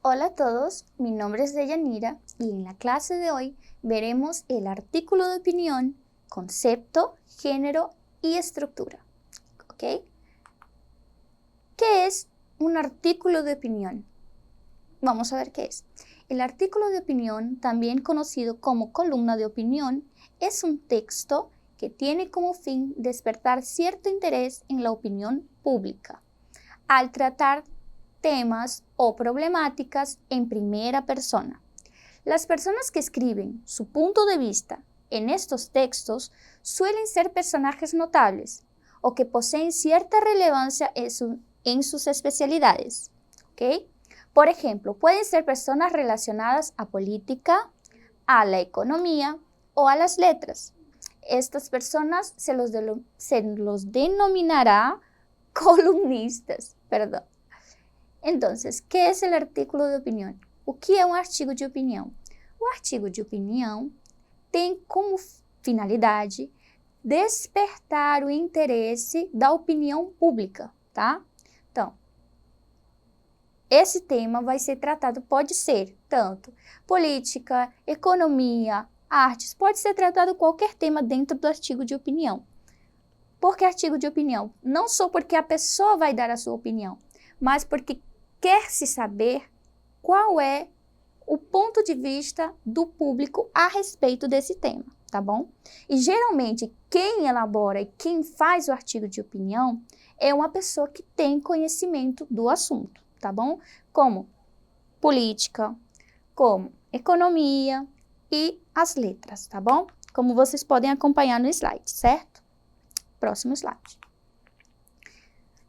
Hola a todos, mi nombre es Deyanira y en la clase de hoy veremos el artículo de opinión, concepto, género y estructura. ¿Ok? ¿Qué es un artículo de opinión? Vamos a ver qué es. El artículo de opinión, también conocido como columna de opinión, es un texto que tiene como fin despertar cierto interés en la opinión pública al tratar temas o problemáticas en primera persona. Las personas que escriben su punto de vista en estos textos suelen ser personajes notables o que poseen cierta relevancia en sus especialidades. ¿Okay? Por ejemplo, pueden ser personas relacionadas a política, a la economía o a las letras. Estas personas se los denominará columnistas, perdão. Entonces, ¿qué es el artículo de opinião? O que é um artigo de opinião? O artigo de opinião tem como finalidade despertar o interesse da opinião pública, tá? Então, esse tema vai ser tratado, pode ser tanto política, economia, artes, pode ser tratado qualquer tema dentro do artigo de opinião. Por que artigo de opinião? Não só porque a pessoa vai dar a sua opinião, mas porque quer-se saber qual é o ponto de vista do público a respeito desse tema, tá bom? E geralmente quem elabora e quem faz o artigo de opinião é uma pessoa que tem conhecimento do assunto, tá bom? Como política, como economia e as letras, tá bom? Como vocês podem acompanhar no slide, certo? Próximo slide.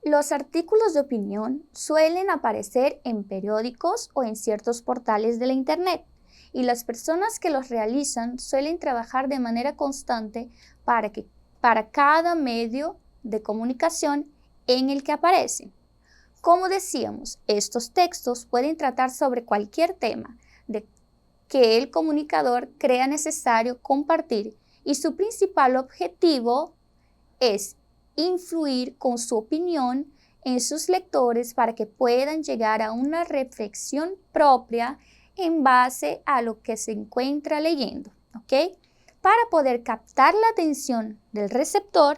Los artículos de opinión suelen aparecer en periódicos o en ciertos portales de la Internet y las personas que los realizan suelen trabajar de manera constante para cada medio de comunicación en el que aparecen. Como decíamos, estos textos pueden tratar sobre cualquier tema que el comunicador crea necesario compartir y su principal objetivo es influir con su opinión en sus lectores para que puedan llegar a una reflexión propia en base a lo que se encuentra leyendo, ¿ok? Para poder captar la atención del receptor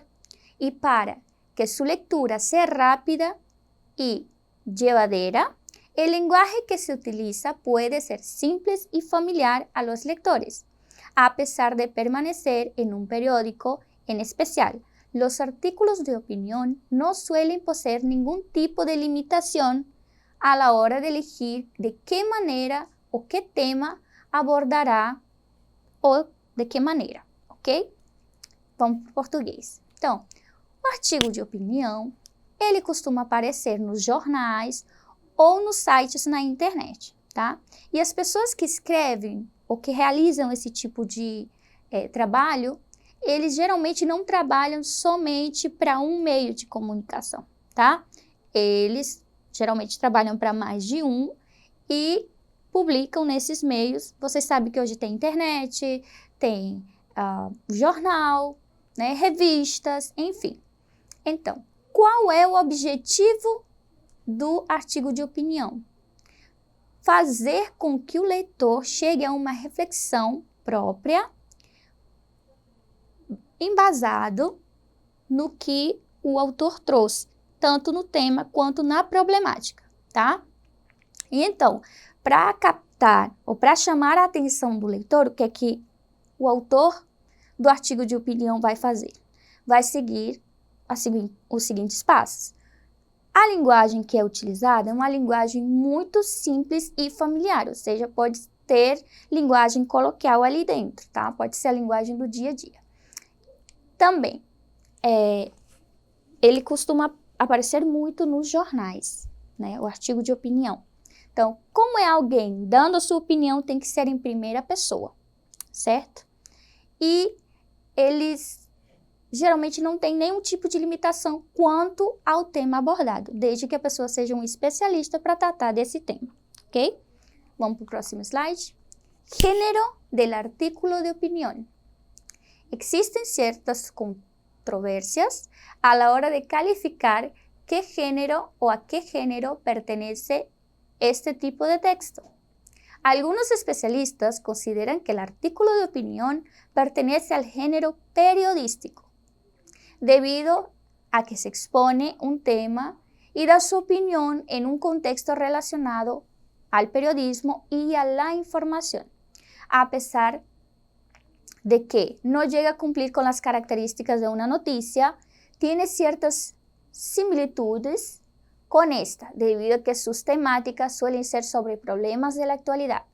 y para que su lectura sea rápida y llevadera, el lenguaje que se utiliza puede ser simple y familiar a los lectores, a pesar de permanecer en un periódico en especial. Los artículos de opinión no suelen poseer ningún tipo de limitación a la hora de elegir de qué manera o qué tema abordará ou de que maneira, ok? Vamos para o português. Então, o artigo de opinião, ele costuma aparecer nos jornais ou nos sites na internet, tá? E as pessoas que escrevem ou que realizam esse tipo de trabalho, eles geralmente não trabalham somente para um meio de comunicação, tá? Eles geralmente trabalham para mais de um e publicam nesses meios. Vocês sabem que hoje tem internet, tem jornal, né, revistas, enfim. Então, qual é o objetivo do artigo de opinião? Fazer com que o leitor chegue a uma reflexão própria, embasado no que o autor trouxe, tanto no tema quanto na problemática, tá? E então, para captar ou para chamar a atenção do leitor, o que é que o autor do artigo de opinião vai fazer? Vai seguir os seguintes passos. A linguagem que é utilizada é uma linguagem muito simples e familiar, ou seja, pode ter linguagem coloquial ali dentro, tá? Pode ser a linguagem do dia a dia. Também, ele costuma aparecer muito nos jornais, né? O artigo de opinião. Então, como é alguém dando a sua opinião, tem que ser em primeira pessoa, certo? E eles geralmente não têm nenhum tipo de limitação quanto ao tema abordado, desde que a pessoa seja um especialista para tratar desse tema, ok? Vamos para o próximo slide. Gênero del artículo de opinión. Existen ciertas controversias a la hora de calificar qué género o a qué género pertenece este tipo de texto. Algunos especialistas consideran que el artículo de opinión pertenece al género periodístico, debido a que se expone un tema y da su opinión en un contexto relacionado al periodismo y a la información, a pesar de que no llega a cumplir con las características de una noticia, tiene ciertas similitudes con esta, debido a que sus temáticas suelen ser sobre problemas de la actualidad.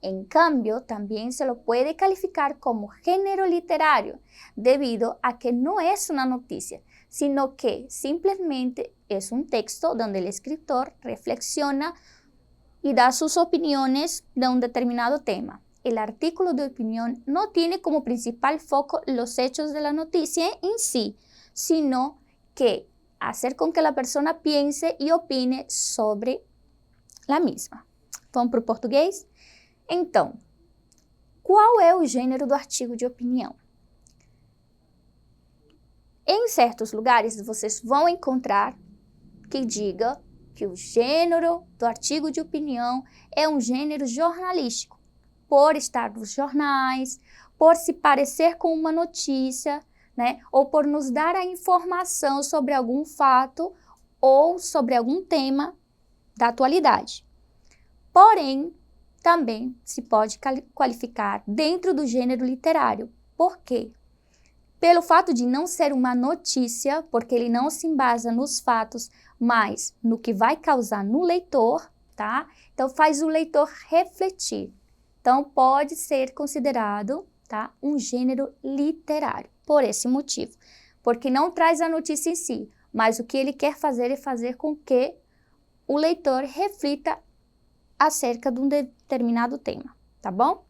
En cambio, también se lo puede calificar como género literario, debido a que no es una noticia, sino que simplemente es un texto donde el escritor reflexiona y da sus opiniones de un determinado tema. El artículo de opinión no tiene como principal foco los hechos de la noticia en sí, sino que hacer con que la persona piense e opine sobre la mesma. Vamos para o português? Então, qual é o gênero do artigo de opinião? Em certos lugares, vocês vão encontrar que diga que o gênero do artigo de opinião é um gênero jornalístico, por estar nos jornais, por se parecer com uma notícia, né? Ou por nos dar a informação sobre algum fato ou sobre algum tema da atualidade. Porém, também se pode qualificar dentro do gênero literário. Por quê? Pelo fato de não ser uma notícia, porque ele não se embasa nos fatos, mas no que vai causar no leitor, tá? Então, faz o leitor refletir. Então, pode ser considerado, tá, um gênero literário, por esse motivo. Porque não traz a notícia em si, mas o que ele quer fazer é fazer com que o leitor reflita acerca de um determinado tema, tá bom?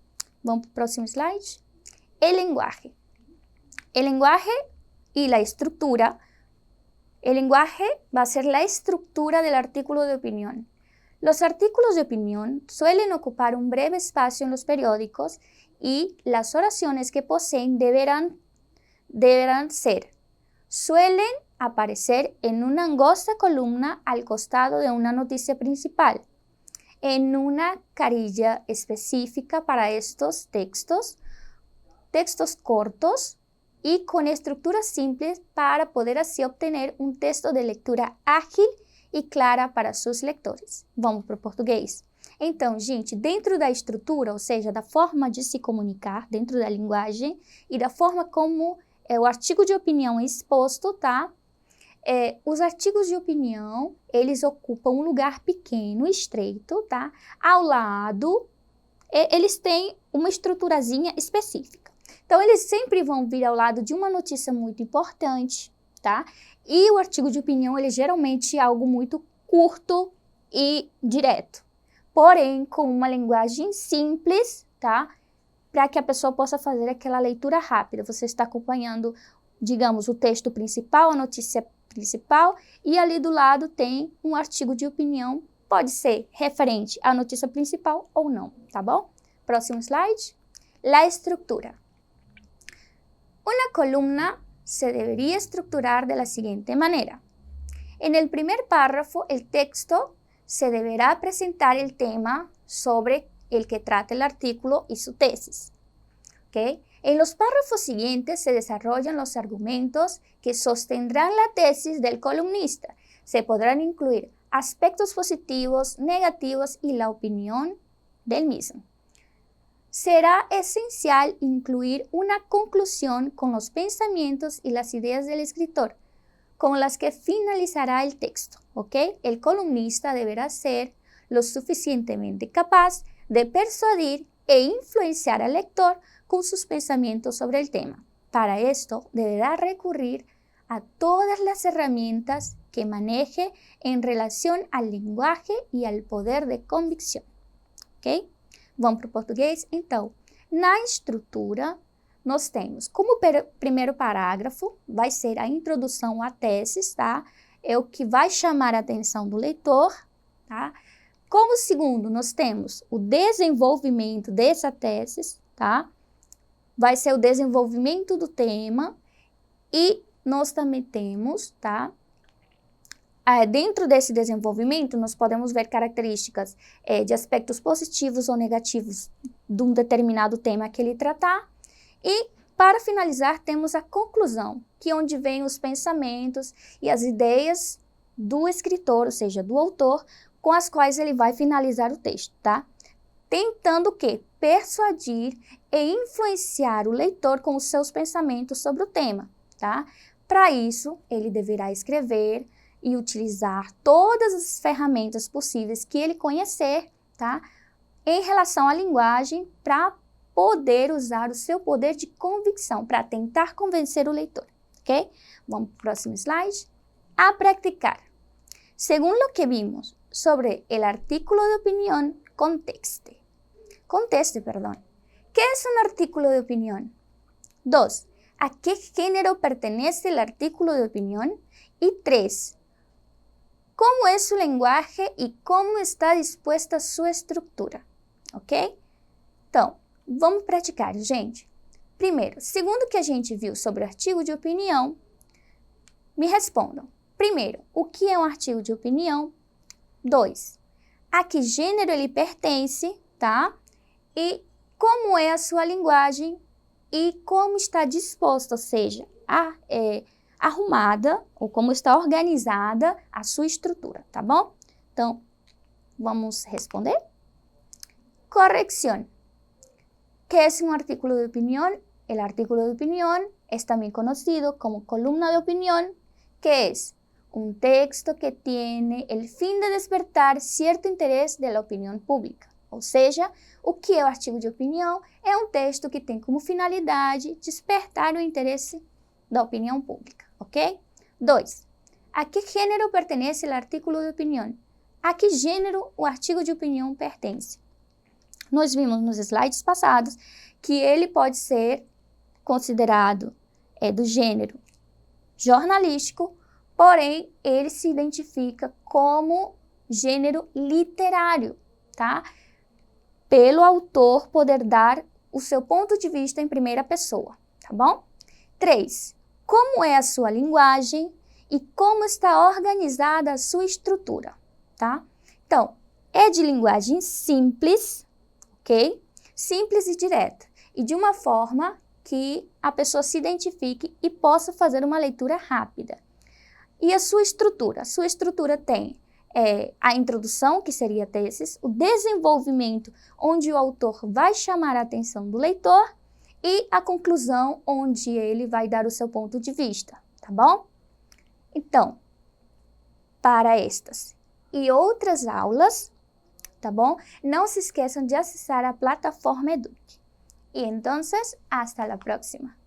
Vamos para o próximo slide. El lenguaje. El lenguaje y la estructura. El lenguaje va a ser la estructura del artículo de opinión. Los artículos de opinión suelen ocupar un breve espacio en los periódicos y las oraciones que poseen deberán ser. Suelen aparecer en una angosta columna al costado de una noticia principal, en una carilla específica para estos textos cortos y con estructuras simples para poder así obtener un texto de lectura ágil e clara para seus leitores. Vamos para o português? Então, gente, dentro da estrutura, ou seja, da forma de se comunicar, dentro da linguagem e da forma como o artigo de opinião é exposto, tá? Os artigos de opinião, eles ocupam um lugar pequeno, estreito, tá? Ao lado, eles têm uma estruturazinha específica. Então, eles sempre vão vir ao lado de uma notícia muito importante, tá? E o artigo de opinião, ele geralmente é algo muito curto e direto. Porém, com uma linguagem simples, tá? Para que a pessoa possa fazer aquela leitura rápida. Você está acompanhando, digamos, o texto principal, a notícia principal, e ali do lado tem um artigo de opinião, pode ser referente à notícia principal ou não, tá bom? Próximo slide. La estructura. Una columna se debería estructurar de la siguiente manera. En el primer párrafo, el texto se deberá presentar el tema sobre el que trata el artículo y su tesis. ¿Okay? En los párrafos siguientes se desarrollan los argumentos que sostendrán la tesis del columnista. Se podrán incluir aspectos positivos, negativos y la opinión del mismo. Será esencial incluir una conclusión con los pensamientos y las ideas del escritor, con las que finalizará el texto, ¿ok? El columnista deberá ser lo suficientemente capaz de persuadir e influenciar al lector con sus pensamientos sobre el tema. Para esto, deberá recurrir a todas las herramientas que maneje en relación al lenguaje y al poder de convicción, ¿ok? Vamos para o português? Então, na estrutura, nós temos como primeiro parágrafo, vai ser a introdução à tese, tá? É o que vai chamar a atenção do leitor, tá? Como segundo, nós temos o desenvolvimento dessa tese, tá? Vai ser o desenvolvimento do tema e nós também temos, tá? Dentro desse desenvolvimento, nós podemos ver características de aspectos positivos ou negativos de um determinado tema que ele tratar. E, para finalizar, temos a conclusão, que é onde vêm os pensamentos e as ideias do escritor, ou seja, do autor, com as quais ele vai finalizar o texto, tá? Tentando o quê? Persuadir e influenciar o leitor com os seus pensamentos sobre o tema, tá? Para isso, ele deverá escrever e utilizar todas as ferramentas possíveis que ele conhecer, tá? Em relação à linguagem, para poder usar o seu poder de convicção, para tentar convencer o leitor, ok? Vamos para o próximo slide. A praticar. Según lo que vimos sobre el artículo de opinión, conteste. ¿Qué es un artículo de opinión? 2. ¿A qué género pertenece el artículo de opinión? Y 3. ¿Cómo es su lenguaje e como está disposta sua estrutura? Ok? Então, vamos praticar, gente. Primeiro, segundo o que a gente viu sobre o artigo de opinião, me respondam. Primeiro, o que é um artigo de opinião? 2. A que gênero ele pertence, tá? E como é a sua linguagem e como está disposta, ou seja, arrumada ou como está organizada a sua estrutura, tá bom? Então, vamos responder. Corrección. ¿Qué es un artículo de opinión? El artículo de opinión es también conocido como columna de opinión, que es un texto que tiene el fin de despertar cierto interés de la opinión pública. Ou seja, o que é o artigo de opinião? É um texto que tem como finalidade despertar o interesse da opinião pública, ok? 2. A que gênero pertence o artículo de opinião? A que gênero o artigo de opinião pertence? Nós vimos nos slides passados que ele pode ser considerado do gênero jornalístico, porém ele se identifica como gênero literário, tá? Pelo autor poder dar o seu ponto de vista em primeira pessoa, tá bom? 3. Como é a sua linguagem e como está organizada a sua estrutura, tá? Então, é de linguagem simples, ok? Simples e direta, e de uma forma que a pessoa se identifique e possa fazer uma leitura rápida. E a sua estrutura? A sua estrutura tem a introdução, que seria teses, o desenvolvimento, onde o autor vai chamar a atenção do leitor, e a conclusão, onde ele vai dar o seu ponto de vista, tá bom? Então, para estas e outras aulas, tá bom? Não se esqueçam de acessar a plataforma Eduque. E então, hasta la próxima.